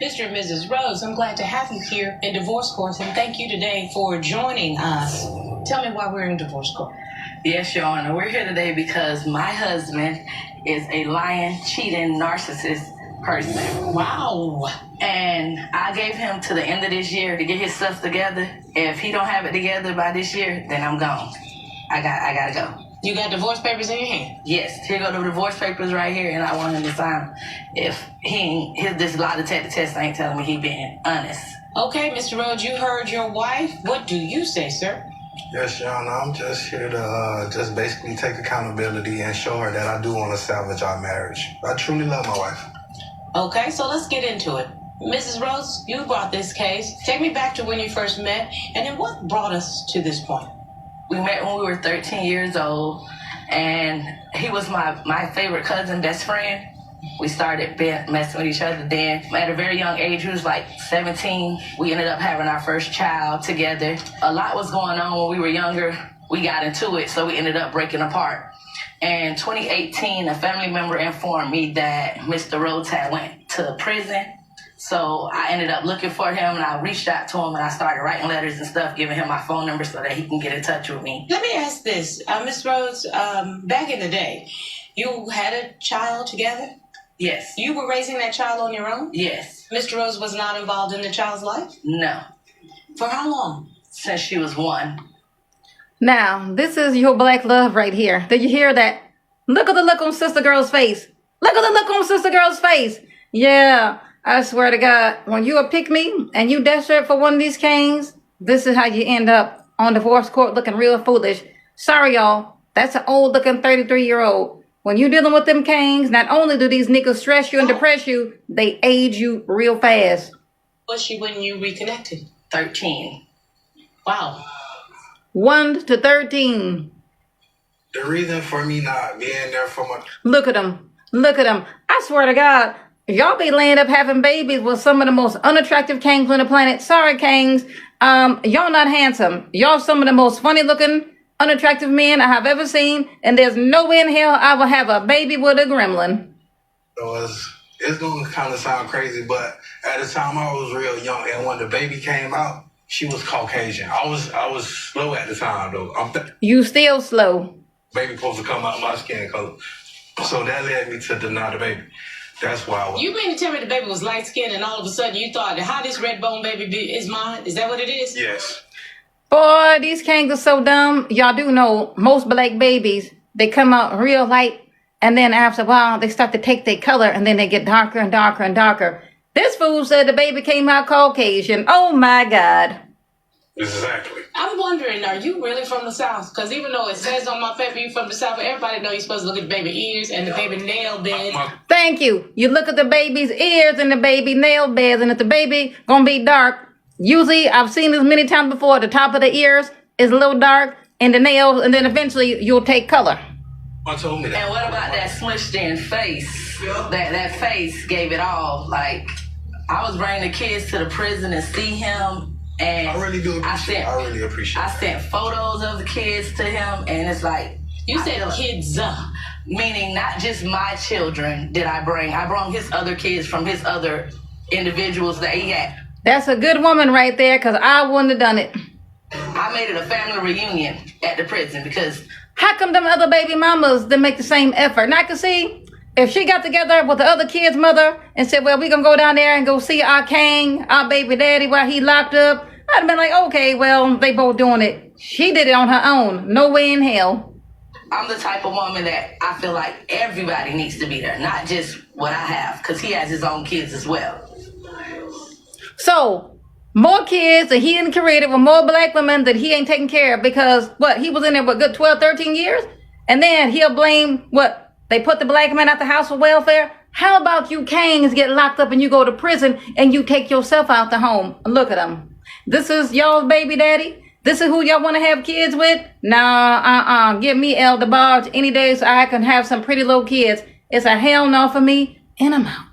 Mr. and Mrs. Rose, I'm glad to have you here in divorce court, and thank you today for joining us. Tell me why we're in divorce court. Yes, Your Honor. We're here today because my husband is a lying, cheating, narcissist person. Wow. And I gave him to the end of this year to get his stuff together. If he don't have it together by this year, then I'm gone. I gotta go. You got divorce papers in your hand? Yes, here go the divorce papers right here, and I want him to sign them. If this lie detector test ain't telling me he being honest. Okay, Mr. Rhodes, you heard your wife. What do you say, sir? Yes, Your Honor, I'm just here to just basically take accountability and show her that I do want to salvage our marriage. I truly love my wife. Okay, so let's get into it. Mrs. Rhodes, you brought this case. Take me back to when you first met, and then what brought us to this point? We met when we were 13 years old, and he was my favorite cousin, best friend. We started messing with each other then. At a very young age, he was like 17. We ended up having our first child together. A lot was going on when we were younger. We got into it, so we ended up breaking apart. In 2018, a family member informed me that Mr. Rhodes had went to prison. So I ended up looking for him, and I reached out to him, and I started writing letters and stuff, giving him my phone number so that he can get in touch with me. Let me ask this, Ms. Rhodes, back in the day, you had a child together? Yes. You were raising that child on your own? Yes. Mr. Rhodes was not involved in the child's life? No. For how long? Since she was 1. Now, this is your black love right here. Did you hear that? Look at the look on Sister Girl's face. Look at the look on Sister Girl's face. Yeah, I swear to God, when you a pick me and you desperate for one of these kings, this is how you end up on divorce court looking real foolish. Sorry, y'all. That's an old looking 33-year-old. When you dealing with them kings, not only do these niggas stress you and depress you, they age you real fast. Was she when you reconnected? 13. Wow. 1 to 13. The reason for me not being there for my... Look at them. Look at them. I swear to God, y'all be laying up having babies with some of the most unattractive kings on the planet. Sorry, kings. Y'all not handsome. Y'all some of the most funny looking, unattractive men I have ever seen. And there's no way in hell I will have a baby with a gremlin. So it's going to kind of sound crazy, but at the time I was real young. And when the baby came out, she was Caucasian. I was slow at the time, though. You still slow. Baby supposed to come out my skin color. So that led me to deny the baby. That's why I was... You mean to tell me the baby was light-skinned and all of a sudden you thought, how this red bone baby is mine? Is that what it is? Yes. Boy, these kings are so dumb. Y'all do know most black babies, they come out real light. And then after a while, they start to take their color and then they get darker and darker and darker. This fool said the baby came out Caucasian. Oh, my God. Exactly. I'm wondering, are you really from the South? Because even though it says on my paper you're from the South, everybody know you're supposed to look at the baby ears and the baby nail beds. Thank you. You look at the baby's ears and the baby nail beds, and if the baby gonna be dark, usually I've seen this many times before, the top of the ears is a little dark and the nails, and then eventually you'll take color. I told me that. And what about that smushed in face? That face gave it all. Like, I was bringing the kids to the prison to see him. And I really do appreciate I really appreciate I sent photos of the kids to him, and it's like... You said kids, meaning not just my children did I bring. I brought his other kids from his other individuals that he had. That's a good woman right there, because I wouldn't have done it. I made it a family reunion at the prison because... How come them other baby mamas didn't make the same effort? And I can see if she got together with the other kid's mother and said, well, we gonna go down there and go see our king, our baby daddy while he locked up, I'd have been like, okay, well, they both doing it. She did it on her own. No way in hell. I'm the type of woman that I feel like everybody needs to be there, not just what I have, because he has his own kids as well. So, more kids that he didn't create with more black women that he ain't taking care of because, what, he was in there, what, good 12, 13 years? And then he'll blame, what, they put the black man out the house for welfare? How about you kings get locked up and you go to prison and you take yourself out the home? Look at them. This is y'all's baby daddy? This is who y'all want to have kids with? Nah, give me El DeBarge any day so I can have some pretty little kids. It's a hell no for me, and I'm out.